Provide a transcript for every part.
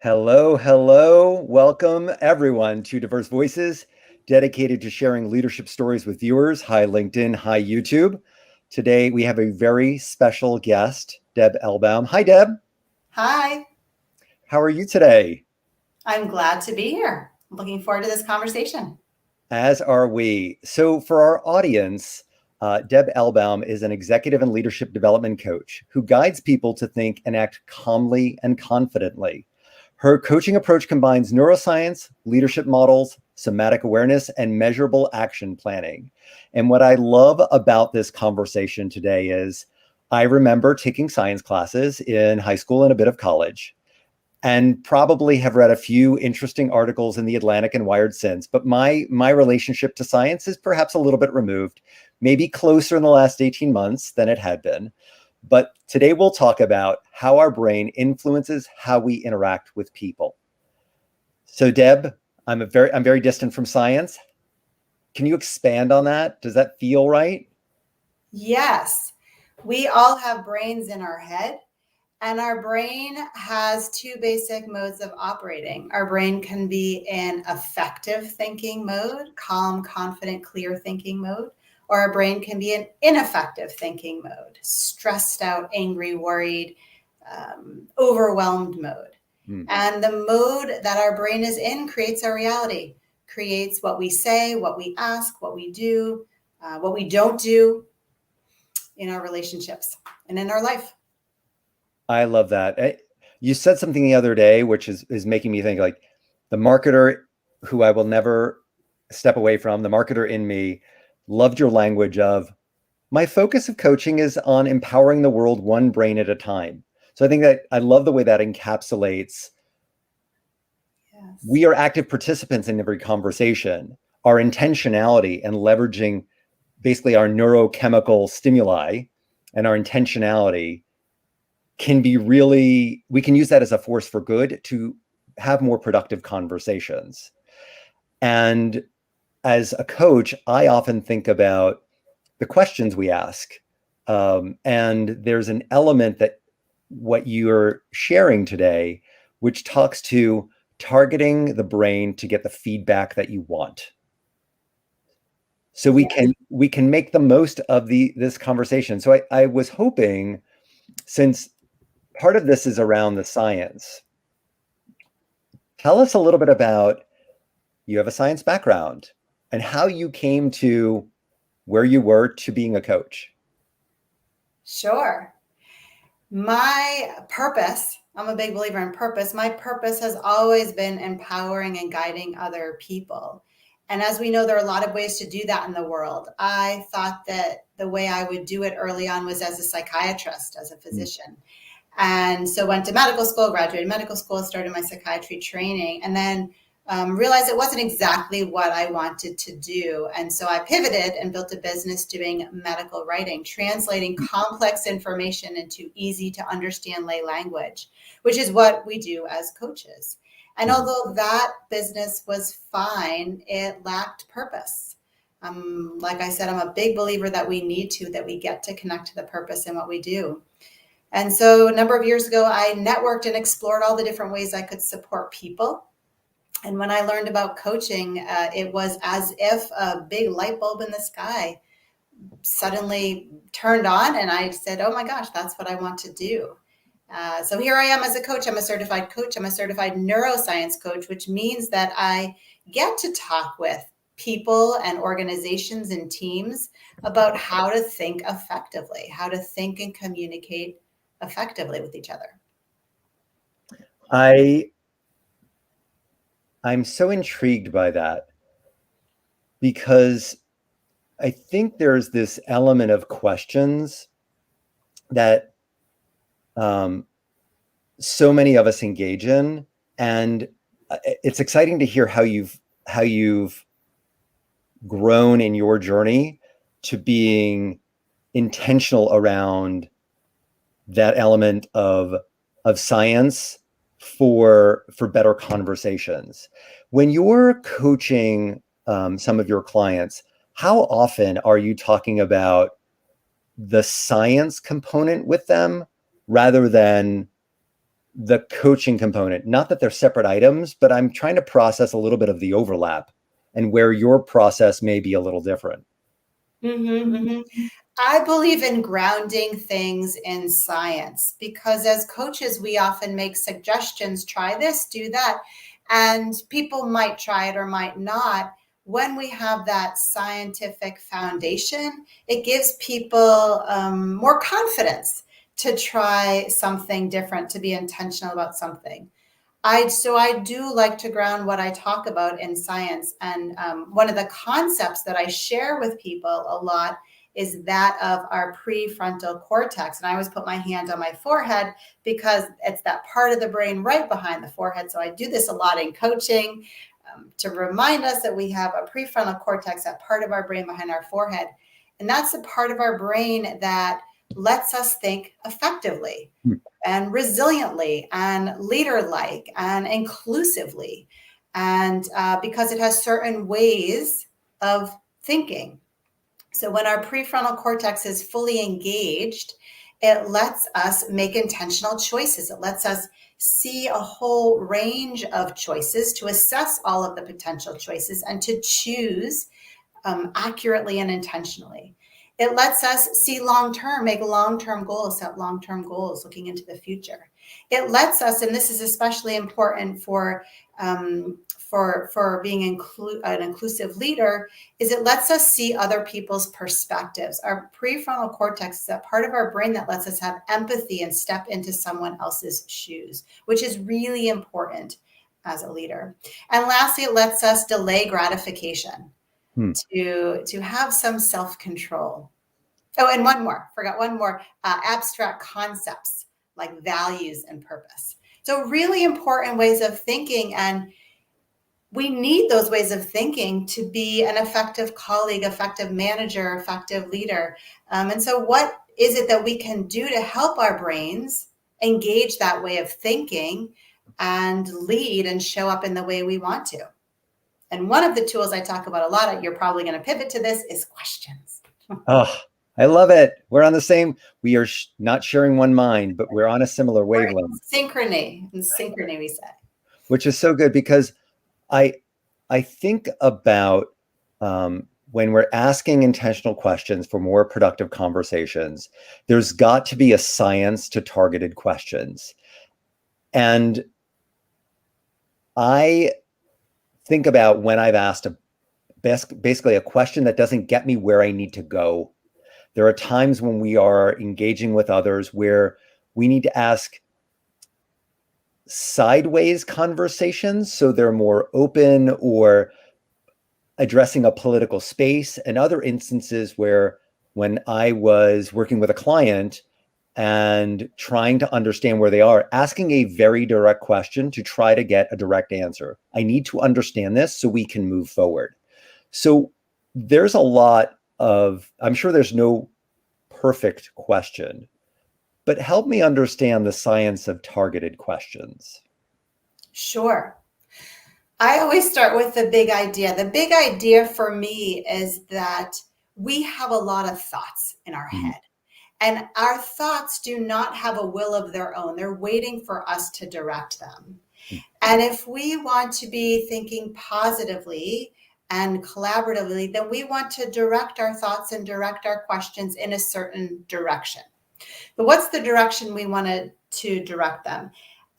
Hello, hello. Welcome everyone to Diverse Voices, dedicated to sharing leadership stories with viewers. Hi, LinkedIn. Hi, YouTube. Today we have a very special guest, Deb Elbaum. Hi, Deb. Hi, How are you today? I'm glad to be here. Looking forward to this conversation. As are we. So, for our audience, Deb Elbaum is an executive and leadership development coach who guides people to think and act calmly and confidently. Her coaching approach combines neuroscience, leadership models, somatic awareness, and measurable action planning. And what I love about this conversation today is I remember taking science classes in high school and a bit of college, and probably have read a few interesting articles in the Atlantic and Wired since, but my relationship to science is perhaps a little bit removed, maybe closer in the last 18 months than it had been. But today we'll talk about how our brain influences how we interact with people. So Deb, I'm very distant from science. Can you expand on that? Does that feel right? Yes, we all have brains in our head, and our brain has two basic modes of operating. Our brain can be in effective thinking mode, calm, confident, clear thinking mode, or our brain can be in ineffective thinking mode, stressed out, angry, worried, overwhelmed mode. Hmm. And the mode that our brain is in creates our reality, creates what we say, what we ask, what we do, what we don't do in our relationships and in our life. I love that. You said something the other day, which is making me think like the marketer who I will never step away from, the marketer in me, loved your language of my focus of coaching is on empowering the world one brain at a time. So I think that I love the way that encapsulates Yes. we are active participants in every conversation. Our intentionality and leveraging basically our neurochemical stimuli and our intentionality can be really, we can use that as a force for good to have more productive conversations. And as a coach, I often think about the questions we ask. And there's an element that what you're sharing today, which talks to targeting the brain to get the feedback that you want. So we Yes. can make the most of this conversation. So I was hoping, since part of this is around the science, tell us a little bit about, you have a science background and how you came to where you were to being a coach. Sure. My purpose, I'm a big believer in purpose. My purpose has always been empowering and guiding other people. And as we know, there are a lot of ways to do that in the world. I thought that the way I would do it early on was as a psychiatrist, as a physician. And so went to medical school, graduated medical school, started my psychiatry training, and then realized it wasn't exactly what I wanted to do. And so I pivoted and built a business doing medical writing, translating complex information into easy to understand lay language, which is what we do as coaches. And although that business was fine, it lacked purpose. Like I said, I'm a big believer that we get to connect to the purpose in what we do. And so a number of years ago, I networked and explored all the different ways I could support people. And when I learned about coaching, it was as if a big light bulb in the sky suddenly turned on. And I said, oh my gosh, that's what I want to do. So here I am as a coach. I'm a certified coach. I'm a certified neuroscience coach, which means that I get to talk with people and organizations and teams about how to think effectively, how to think and communicate effectively with each other. I'm so intrigued by that because I think there's this element of questions that so many of us engage in, and it's exciting to hear how you've grown in your journey to being intentional around that element of science for better conversations. When you're coaching some of your clients, how often are you talking about the science component with them rather than the coaching component. Not that they're separate items, but I'm trying to process a little bit of the overlap and where your process may be a little different. Mm-hmm, mm-hmm. I believe in grounding things in science because as coaches, we often make suggestions, try this, do that, and people might try it or might not. When we have that scientific foundation, it gives people more confidence to try something different, to be intentional about something. I do like to ground what I talk about in science. And one of the concepts that I share with people a lot is that of our prefrontal cortex. And I always put my hand on my forehead because it's that part of the brain right behind the forehead. So I do this a lot in coaching to remind us that we have a prefrontal cortex, that part of our brain behind our forehead. And that's the part of our brain that lets us think effectively and resiliently and leader-like and inclusively. And because it has certain ways of thinking. So when our prefrontal cortex is fully engaged, it lets us make intentional choices. It lets us see a whole range of choices, to assess all of the potential choices and to choose accurately and intentionally. It lets us see long-term, make long-term goals, set long-term goals looking into the future. It lets us, and this is especially important for being an inclusive leader, is it lets us see other people's perspectives. Our prefrontal cortex is that part of our brain that lets us have empathy and step into someone else's shoes, which is really important as a leader. And lastly, it lets us delay gratification. To have some self-control. Oh, and forgot one more, abstract concepts like values and purpose. So really important ways of thinking, and we need those ways of thinking to be an effective colleague, effective manager, effective leader. And so what is it that we can do to help our brains engage that way of thinking and lead and show up in the way we want to? And one of the tools I talk about a lot, you're probably going to pivot to this, is questions. Oh, I love it. We're on the same, we are not sharing one mind, but we're on a similar wavelength. Synchrony, we say. Which is so good because I think about when we're asking intentional questions for more productive conversations, there's got to be a science to targeted questions. And I think about when I've asked basically a question that doesn't get me where I need to go. There are times when we are engaging with others where we need to ask sideways conversations so they're more open or addressing a political space, and other instances where when I was working with a client and trying to understand where they are, asking a very direct question to try to get a direct answer. I need to understand this so we can move forward. So there's a lot of, I'm sure there's no perfect question, but help me understand the science of targeted questions. Sure. I always start with the big idea. The big idea for me is that we have a lot of thoughts in our head. And our thoughts do not have a will of their own. They're waiting for us to direct them. And if we want to be thinking positively and collaboratively, then we want to direct our thoughts and direct our questions in a certain direction. But what's the direction we want to direct them?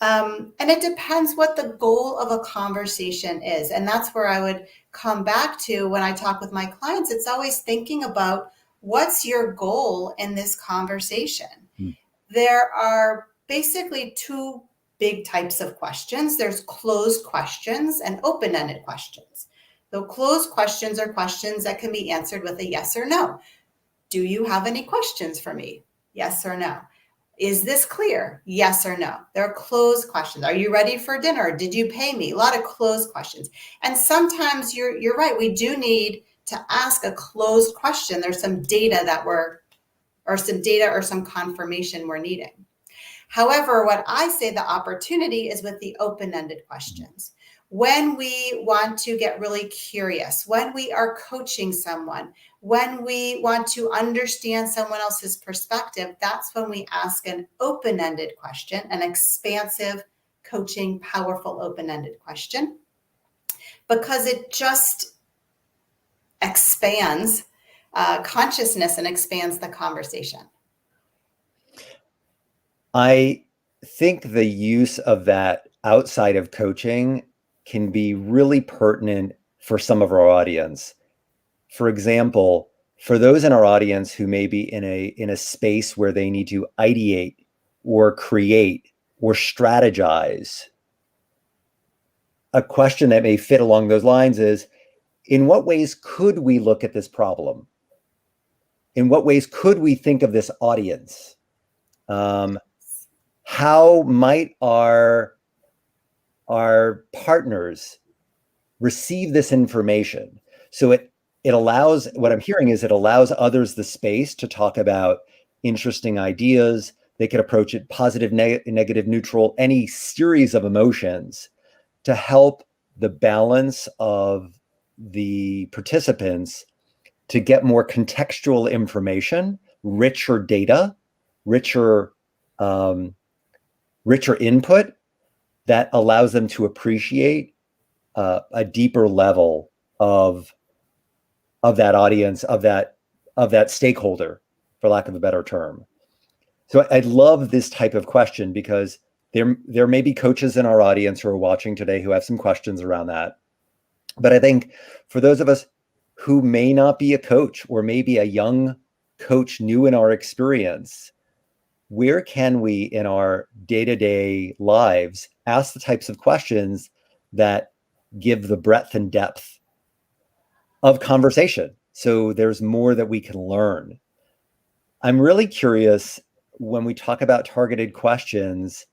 And it depends what the goal of a conversation is. And that's where I would come back to when I talk with my clients. It's always thinking about, what's your goal in this conversation? There are basically two big types of questions. There's closed questions and open-ended questions. The closed questions are questions that can be answered with a yes or no. Do you have any questions for me? Yes or no. Is this clear? Yes or no. They're closed questions. Are you ready for dinner? Did you pay me? A lot of closed questions. And sometimes you're right. We do need to ask a closed question. There's some data or some confirmation we're needing. However, what I say the opportunity is with the open-ended questions. when we want to get really curious, when we are coaching someone, when we want to understand someone else's perspective, that's when we ask an open-ended question, an expansive, coaching, powerful, open-ended question, because it just expands consciousness and expands the conversation. I think the use of that outside of coaching can be really pertinent for some of our audience. For example, for those in our audience who may be in a space where they need to ideate or create or strategize, a question that may fit along those lines is, in what ways could we look at this problem? In what ways could we think of this audience? How might our partners receive this information? So it allows, what I'm hearing is it allows others the space to talk about interesting ideas. They could approach it positive, negative, neutral, any series of emotions to help the balance of the participants to get more contextual information, richer data, richer input that allows them to appreciate a deeper level of that audience, of that stakeholder, for lack of a better term. So I love this type of question because there may be coaches in our audience who are watching today who have some questions around that. But I think for those of us who may not be a coach or maybe a young coach new in our experience, where can we in our day-to-day lives ask the types of questions that give the breadth and depth of conversation so there's more that we can learn? I'm really curious, when we talk about targeted questions,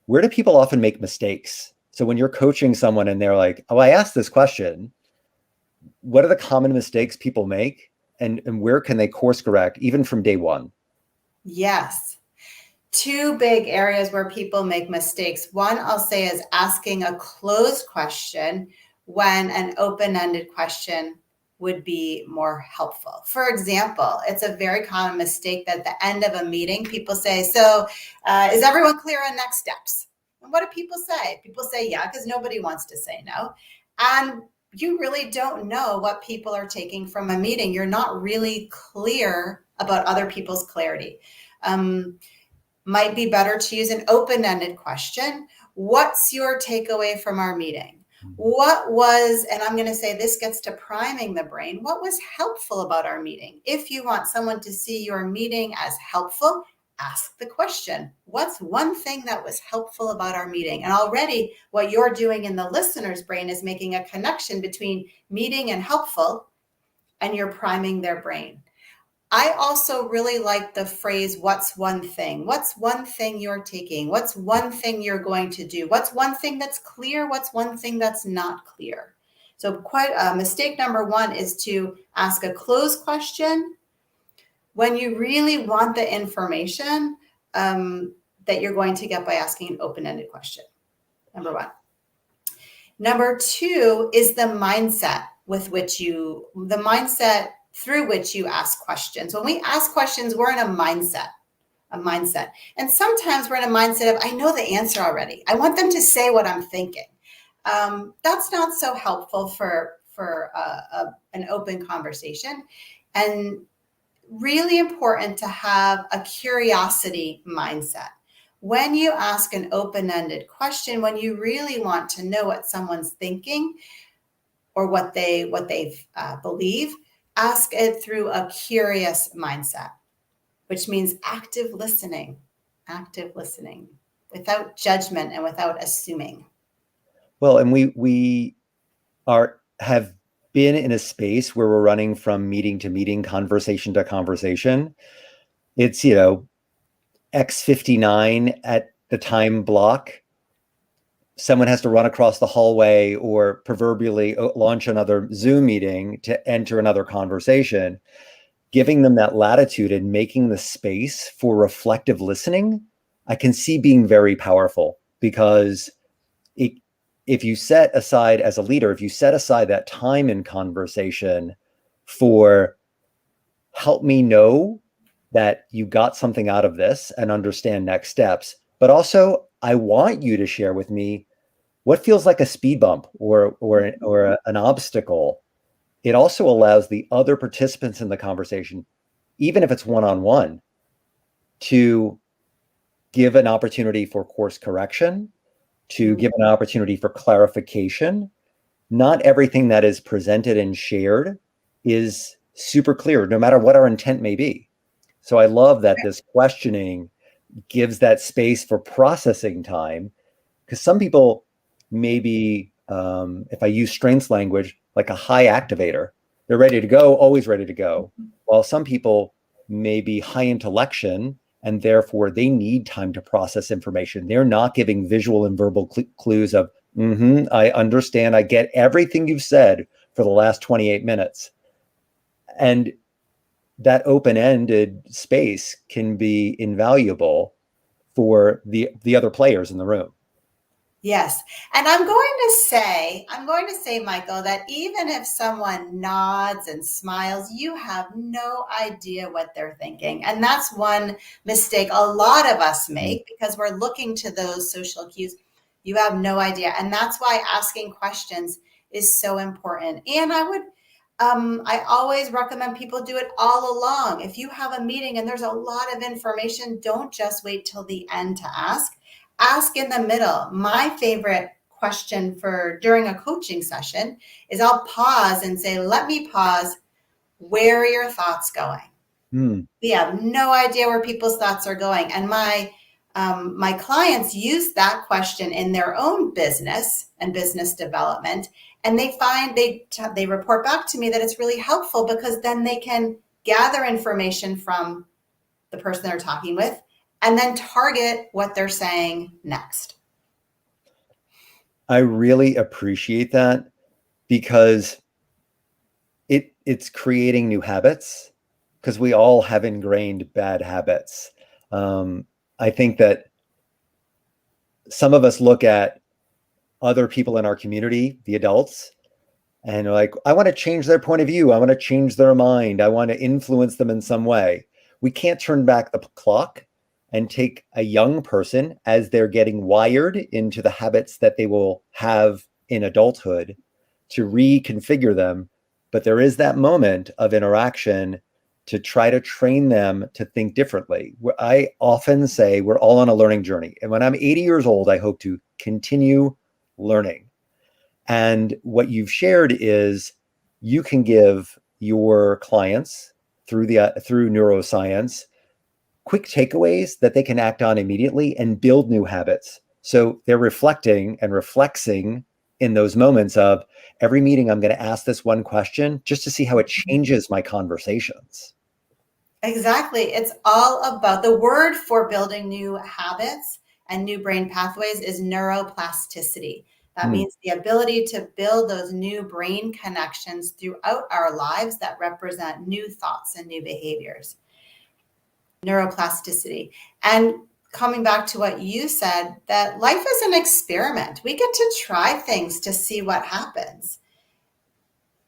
where do people often make mistakes? So when you're coaching someone and they're like, oh, I asked this question, what are the common mistakes people make, and where can they course correct even from day one? Yes. Two big areas where people make mistakes. One, I'll say, is asking a closed question when an open-ended question would be more helpful. For example, it's a very common mistake that at the end of a meeting, people say, so is everyone clear on next steps? And what do people say? People say, yeah, because nobody wants to say no. And you really don't know what people are taking from a meeting. You're not really clear about other people's clarity. Might be better to use an open-ended question. What's your takeaway from our meeting? What was, and I'm going to say this gets to priming the brain, what was helpful about our meeting? If you want someone to see your meeting as helpful, ask the question, what's one thing that was helpful about our meeting? And already what you're doing in the listener's brain is making a connection between meeting and helpful, and you're priming their brain. I also really like the phrase, what's one thing? What's one thing you're taking? What's one thing you're going to do? What's one thing that's clear? What's one thing that's not clear? So mistake number one is to ask a closed question when you really want the information that you're going to get by asking an open-ended question. Number one. Number two is the mindset through which you ask questions. When we ask questions, we're in a mindset. And sometimes we're in a mindset of, I know the answer already. I want them to say what I'm thinking. That's not so helpful for an open conversation. And really important to have a curiosity mindset. When you ask an open-ended question, when you really want to know what someone's thinking or what they believe, ask it through a curious mindset, which means active listening without judgment and without assuming. Well, and we have been in a space where we're running from meeting to meeting, conversation to conversation. It's, X59 at the time block. Someone has to run across the hallway or proverbially launch another Zoom meeting to enter another conversation. Giving them that latitude and making the space for reflective listening, I can see being very powerful, because it if you set aside, as a leader, if you set aside that time in conversation for, help me know that you got something out of this and understand next steps, but also I want you to share with me what feels like a speed bump or an obstacle. It also allows the other participants in the conversation, even if it's one-on-one, to give an opportunity for course correction, to give an opportunity for clarification. Not everything that is presented and shared is super clear, no matter what our intent may be. So I love that this questioning gives that space for processing time, because some people maybe, if I use strengths language, like a high activator, they're ready to go, always ready to go. While some people may be high intellection, and therefore they need time to process information. They're not giving visual and verbal clues of, I understand, I get everything you've said for the last 28 minutes. And that open-ended space can be invaluable for the other players in the room. Yes. And I'm going to say, Michael, that even if someone nods and smiles, you have no idea what they're thinking. And that's one mistake a lot of us make, because we're looking to those social cues. You have no idea. And that's why asking questions is so important. And I always recommend people do it all along. If you have a meeting and there's a lot of information, don't just wait till the end to ask. Ask in the middle. My favorite question for during a coaching session is I'll pause and say, let me pause. Where are your thoughts going? We have no idea where people's thoughts are going. And my clients use that question in their own business and business development. And they find they report back to me that it's really helpful, because then they can gather information from the person they're talking with and then target what they're saying next. I really appreciate that, because it's creating new habits, because we all have ingrained bad habits. I think that some of us look at other people in our community, the adults, and are like, I want to change their point of view. I want to change their mind. I want to influence them in some way. We can't turn back the clock and take a young person as they're getting wired into the habits that they will have in adulthood to reconfigure them. But there is that moment of interaction to try to train them to think differently. I often say we're all on a learning journey. And when I'm 80 years old, I hope to continue learning. And what you've shared is you can give your clients through neuroscience quick takeaways that they can act on immediately and build new habits. So they're reflecting and reflexing in those moments of, every meeting I'm going to ask this one question just to see how it changes my conversations. Exactly. It's all about, the word for building new habits and new brain pathways is neuroplasticity. That means the ability to build those new brain connections throughout our lives that represent new thoughts and new behaviors. Neuroplasticity. And coming back to what you said, that life is an experiment. We get to try things to see what happens.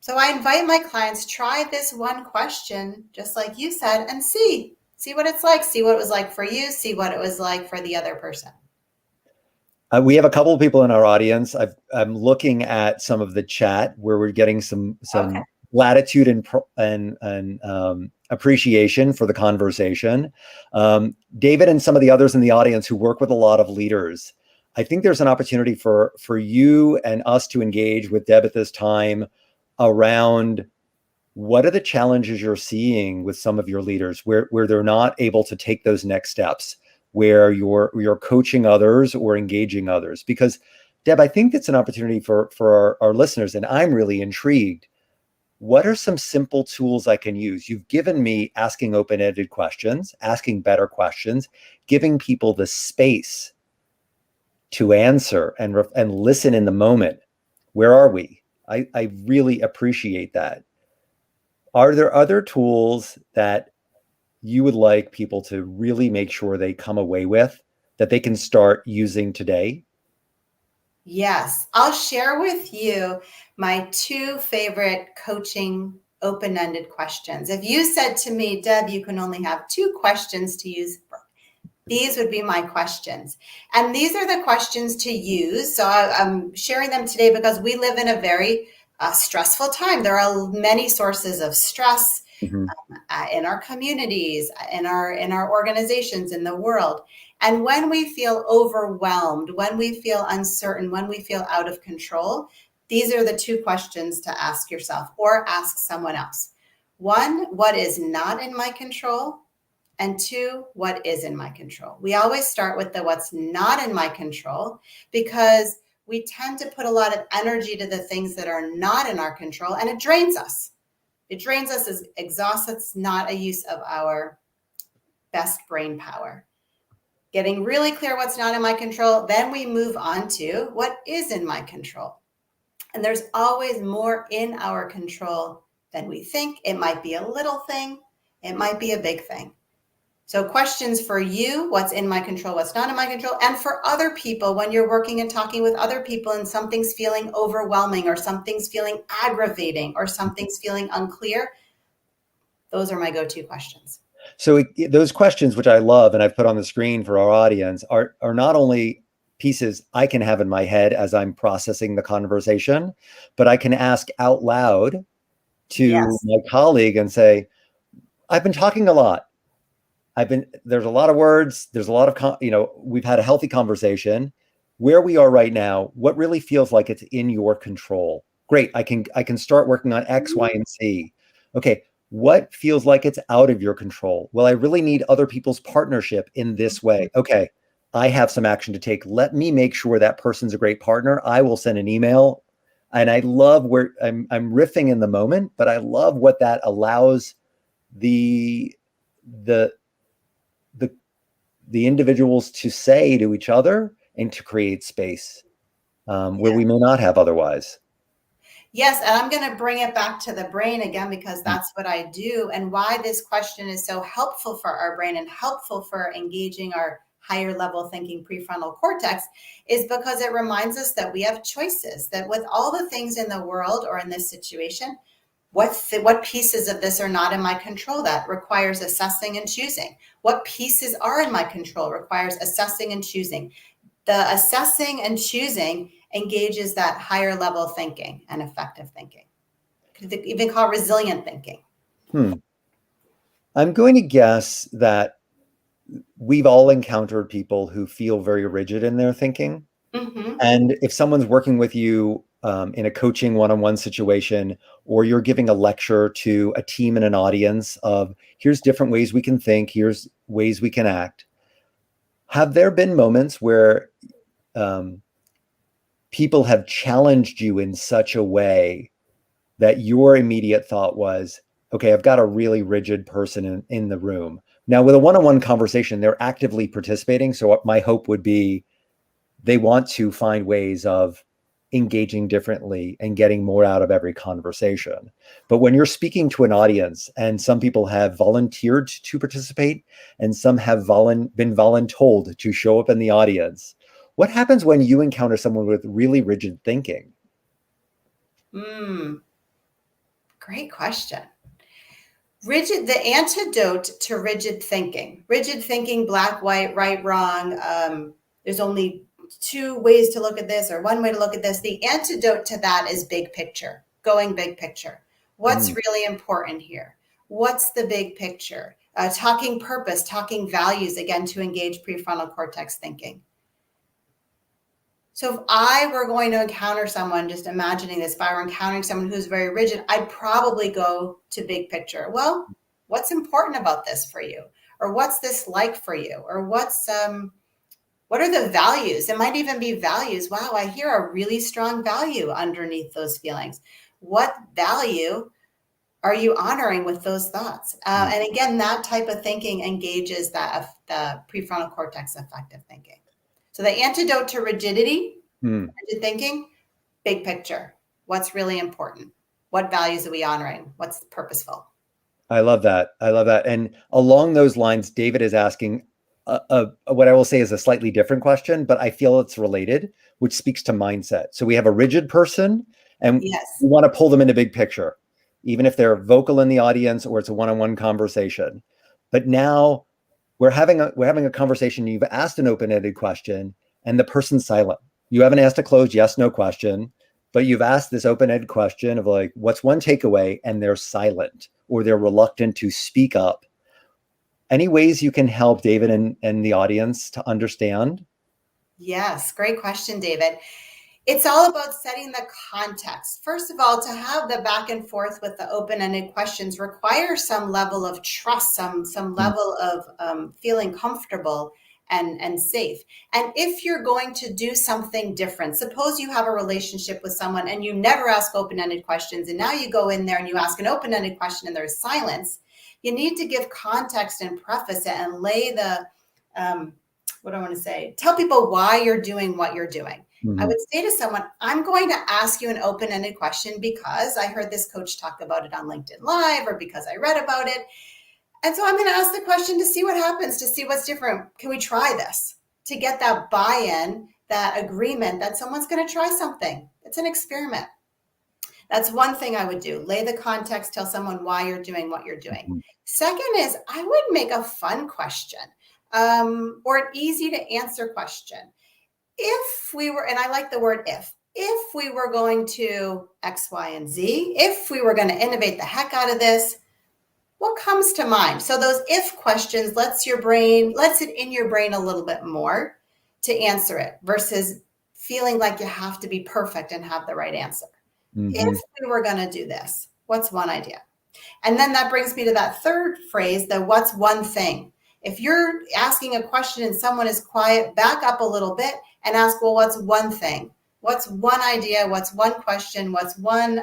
So I invite my clients, try this one question, just like you said, and see what it's like, see what it was like for you, see what it was like for the other person. We have a couple of people in our audience. I'm looking at some of the chat where we're getting some Okay. latitude and appreciation for the conversation. David and some of the others in the audience who work with a lot of leaders, I think there's an opportunity for you and us to engage with Deb at this time around what are the challenges you're seeing with some of your leaders where they're not able to take those next steps, where you're coaching others or engaging others. Because Deb, I think that's an opportunity for our listeners, and I'm really intrigued. What are some simple tools I can use? You've given me asking open-ended questions, asking better questions, giving people the space to answer and listen in the moment. Where are we? I really appreciate that. Are there other tools that you would like people to really make sure they come away with, that they can start using today? Yes, I'll share with you my two favorite coaching open-ended questions. If you said to me, Deb, you can only have two questions to use, these would be my questions. And these are the questions to use. So I'm sharing them today because we live in a very stressful time. There are many sources of stress Mm-hmm. in our communities, in our organizations, in the world. And when we feel overwhelmed, when we feel uncertain, when we feel out of control, these are the two questions to ask yourself or ask someone else. One, what is not in my control? And two, what is in my control? We always start with the what's not in my control because we tend to put a lot of energy to the things that are not in our control, and it drains us. It drains us, as exhausts. It's not a use of our best brain power. Getting really clear what's not in my control, then we move on to what is in my control. And there's always more in our control than we think. It might be a little thing, it might be a big thing. So questions for you, what's in my control, what's not in my control, and for other people when you're working and talking with other people and something's feeling overwhelming or something's feeling aggravating or something's feeling unclear, those are my go-to questions. So those questions, which I love and I've put on the screen for our audience, are not only pieces I can have in my head as I'm processing the conversation, but I can ask out loud to Yes. my colleague and say, I've been talking a lot. There's a lot of words. There's a lot of, we've had a healthy conversation. Where we are right now, what really feels like it's in your control? Great. I can start working on X, Y, and Z. Okay. What feels like it's out of your control? Well, I really need other people's partnership in this way. Okay. I have some action to take. Let me make sure that person's a great partner. I will send an email. And I love where I'm riffing in the moment, but I love what that allows the the the the individuals to say to each other and to create space where we may not have otherwise. Yes, and I'm going to bring it back to the brain again because that's what I do, and why this question is so helpful for our brain and helpful for engaging our higher level thinking prefrontal cortex is because it reminds us that we have choices, that with all the things in the world or in this situation, what pieces of this are not in my control? That requires assessing and choosing. What pieces are in my control requires assessing and choosing. The assessing and choosing engages that higher level thinking and effective thinking. Could even call it resilient thinking. Hmm. I'm going to guess that we've all encountered people who feel very rigid in their thinking. Mm-hmm. And if someone's working with you in a coaching one-on-one situation, or you're giving a lecture to a team and an audience of here's different ways we can think, here's ways we can act. Have there been moments where um, people have challenged you in such a way that your immediate thought was, okay, I've got a really rigid person in the room. Now, with a one-on-one conversation, they're actively participating. So my hope would be they want to find ways of engaging differently and getting more out of every conversation. But when you're speaking to an audience, and some people have volunteered to participate, and some have been voluntold to show up in the audience, what happens when you encounter someone with really rigid thinking? Great question. The antidote to rigid thinking, black, white, right, wrong. There's only two ways to look at this or one way to look at this. The antidote to that is big picture, going big picture. What's Mm. really important here? What's the big picture? Talking purpose, talking values, again, to engage prefrontal cortex thinking. So if I were going to encounter someone, just imagining this, if I were encountering someone who's very rigid, I'd probably go to big picture. Well, what's important about this for you? Or what's this like for you? Or what are the values? It might even be values. Wow, I hear a really strong value underneath those feelings. What value are you honoring with those thoughts? And again, that type of thinking engages the prefrontal cortex effective thinking. So the antidote to rigidity, Mm. rigid thinking, big picture. What's really important? What values are we honoring? What's purposeful? I love that. I love that. And along those lines, David is asking, what I will say is a slightly different question, but I feel it's related, which speaks to mindset. So we have a rigid person, and Yes. we want to pull them into big picture, even if they're vocal in the audience or it's a one-on-one conversation. But now we're having a conversation. You've asked an open-ended question, and the person's silent. You haven't asked a closed yes/no question, but you've asked this open-ended question of like, what's one takeaway? And they're silent, or they're reluctant to speak up. Any ways you can help David and the audience to understand? Yes, great question, David. It's all about setting the context. First of all, to have the back and forth with the open-ended questions requires some level of trust, some level of feeling comfortable and safe. And if you're going to do something different, suppose you have a relationship with someone and you never ask open-ended questions, and now you go in there and you ask an open-ended question and there's silence, you need to give context and preface it and lay the what do I want to say? Tell people why you're doing what you're doing. I would say to someone, I'm going to ask you an open-ended question because I heard this coach talk about it on LinkedIn Live, or because I read about it. And so I'm going to ask the question to see what happens, to see what's different. Can we try this? To get that buy-in, that agreement that someone's going to try something. It's an experiment. That's one thing I would do. Lay the context, tell someone why you're doing what you're doing. Second is I would make a fun question or an easy to answer question. If we were, and I like the word if we were going to X, Y, and Z, if we were going to innovate the heck out of this, what comes to mind? So those if questions lets it in your brain a little bit more to answer it versus feeling like you have to be perfect and have the right answer. If we were going to do this, what's one idea? And then that brings me to that third phrase, the what's one thing. If you're asking a question and someone is quiet, back up a little bit and ask, well, what's one thing? What's one idea? What's one question? What's one,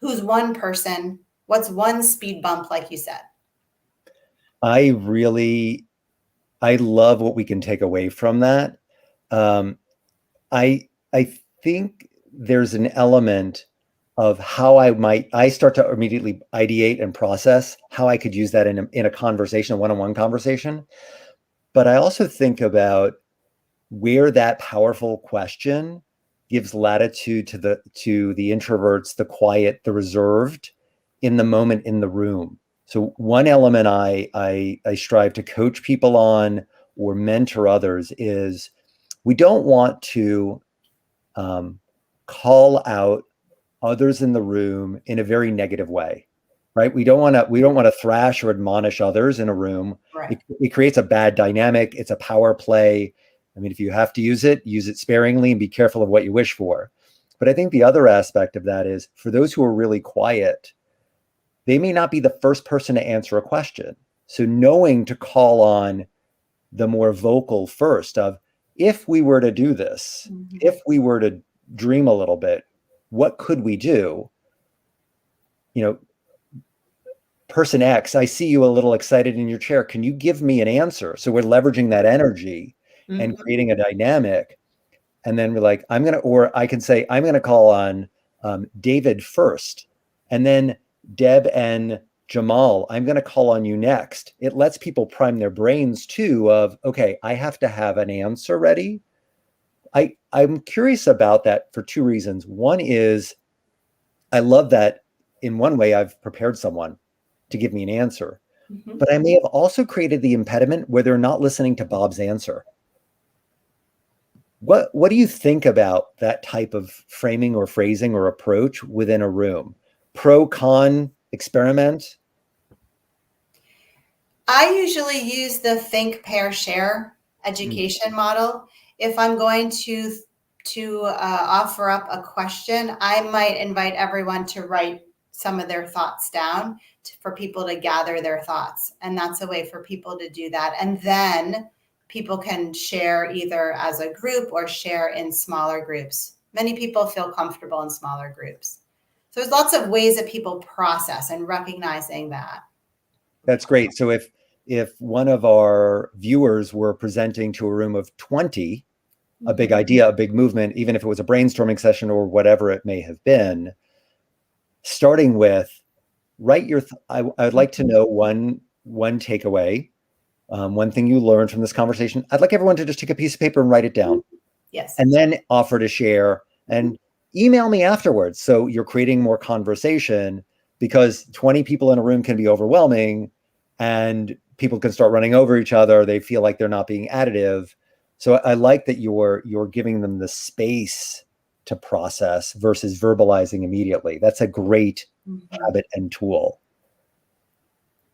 who's one person? What's one speed bump, like you said? I love what we can take away from that. I think there's an element of how I start to immediately ideate and process how I could use that in a conversation, a one-on-one conversation. But I also think about where that powerful question gives latitude to the introverts, the quiet, the reserved in the moment in the room. So one element I strive to coach people on or mentor others is we don't want to call out others in the room in a very negative way, right? We don't want to thrash or admonish others in a room. Right. It creates a bad dynamic. It's a power play. I mean, if you have to use it sparingly and be careful of what you wish for. But I think the other aspect of that is for those who are really quiet, they may not be the first person to answer a question. So knowing to call on the more vocal first of, if we were to do this, if we were to dream a little bit, what could we do? You know, person X, I see you a little excited in your chair. Can you give me an answer? So we're leveraging that energy and creating a dynamic. And then we're like, or I can say, I'm going to call on David first. And then Deb and Jamal, I'm going to call on you next. It lets people prime their brains too of, okay, I have to have an answer ready. I'm curious about that for two reasons. One is I love that in one way I've prepared someone to give me an answer, but I may have also created the impediment where they're not listening to Bob's answer. What do you think about that type of framing or phrasing or approach within a room? Pro, con, experiment? I usually use the think, pair, share education model. If I'm going to offer up a question, I might invite everyone to write some of their thoughts down for people to gather their thoughts. And that's a way for people to do that. And then people can share either as a group or share in smaller groups. Many people feel comfortable in smaller groups. So there's lots of ways that people process and recognizing that. That's great. So if one of our viewers were presenting to a room of 20, a big idea, a big movement, even if it was a brainstorming session or whatever it may have been, starting with write your, I would like to know one takeaway, one thing you learned from this conversation, I'd like everyone to just take a piece of paper and write it down. Yes. And then offer to share and email me afterwards. So you're creating more conversation, because 20 people in a room can be overwhelming and people can start running over each other. They feel like they're not being additive. So I like that you're giving them the space to process versus verbalizing immediately. That's a great habit and tool.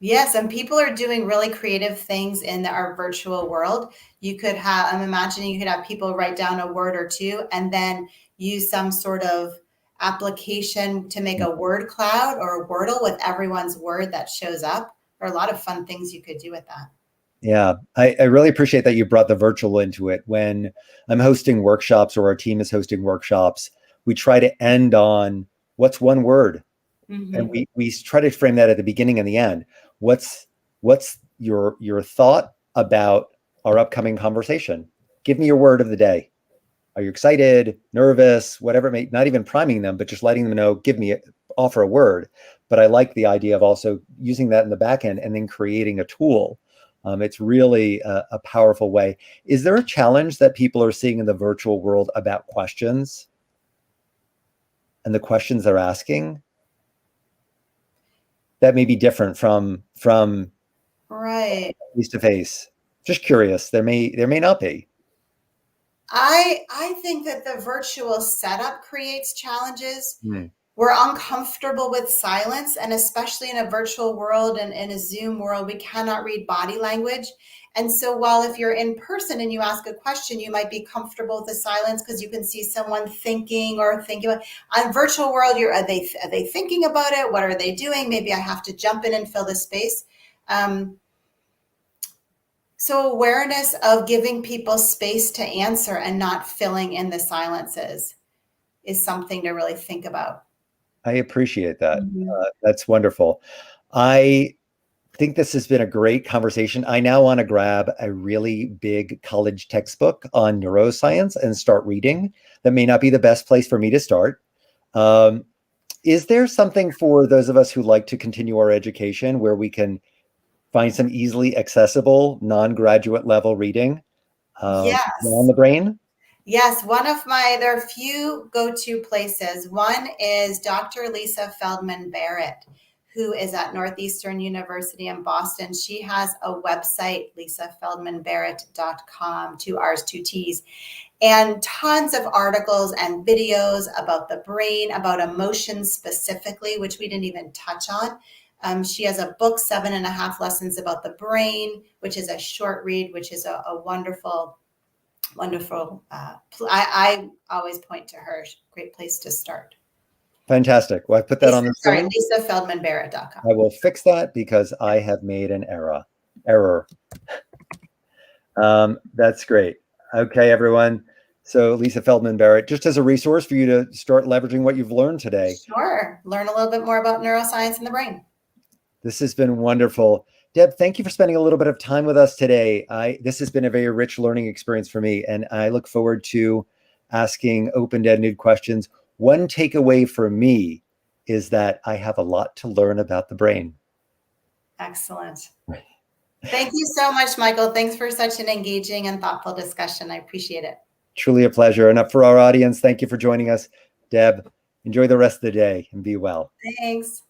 Yes, and people are doing really creative things in our virtual world. You could have, I'm imagining you could have people write down a word or two and then use some sort of application to make a word cloud or a Wordle with everyone's word that shows up. There are a lot of fun things you could do with that. Yeah, I really appreciate that you brought the virtual into it. When I'm hosting workshops or our team is hosting workshops, we try to end on what's one word. And we try to frame that at the beginning and the end. What's your thought about our upcoming conversation? Give me your word of the day. Are you excited, nervous, whatever it may, not even priming them, but just letting them know, offer a word. But I like the idea of also using that in the back end and then creating a tool. It's really a powerful way. Is there a challenge that people are seeing in the virtual world about questions and the questions they're asking that may be different from right face to face? Just curious. There may not be. I think that the virtual setup creates challenges. We're uncomfortable with silence, and especially in a virtual world and in a Zoom world, we cannot read body language. And so while if you're in person and you ask a question, you might be comfortable with the silence because you can see someone thinking or thinking about. On virtual world, are they thinking about it? What are they doing? Maybe I have to jump in and fill the space. So awareness of giving people space to answer and not filling in the silences is something to really think about. I appreciate that. That's wonderful. I think this has been a great conversation. I now want to grab a really big college textbook on neuroscience and start reading. That may not be the best place for me to start. Is there something for those of us who like to continue our education where we can find some easily accessible, non-graduate level reading Yes. on the brain? Yes, there are a few go-to places. One is Dr. Lisa Feldman Barrett, who is at Northeastern University in Boston. She has a website, lisafeldmanbarrett.com, 2 R's, 2 T's, and tons of articles and videos about the brain, about emotions specifically, which we didn't even touch on. She has a book, 7.5 Lessons About the Brain, which is a short read, which is a wonderful. I always point to her. Great place to start. Fantastic. Well, I put that on the screen. lisafeldmanbarrett.com. I will fix that because I have made an error. That's great. Okay, everyone. So Lisa Feldman Barrett, just as a resource for you to start leveraging what you've learned today. Sure. Learn a little bit more about neuroscience in the brain. This has been wonderful. Deb, thank you for spending a little bit of time with us today. This has been a very rich learning experience for me, and I look forward to asking open-ended questions. One takeaway for me is that I have a lot to learn about the brain. Excellent. Thank you so much, Michael. Thanks for such an engaging and thoughtful discussion. I appreciate it. Truly a pleasure. And for our audience, thank you for joining us. Deb, enjoy the rest of the day and be well. Thanks.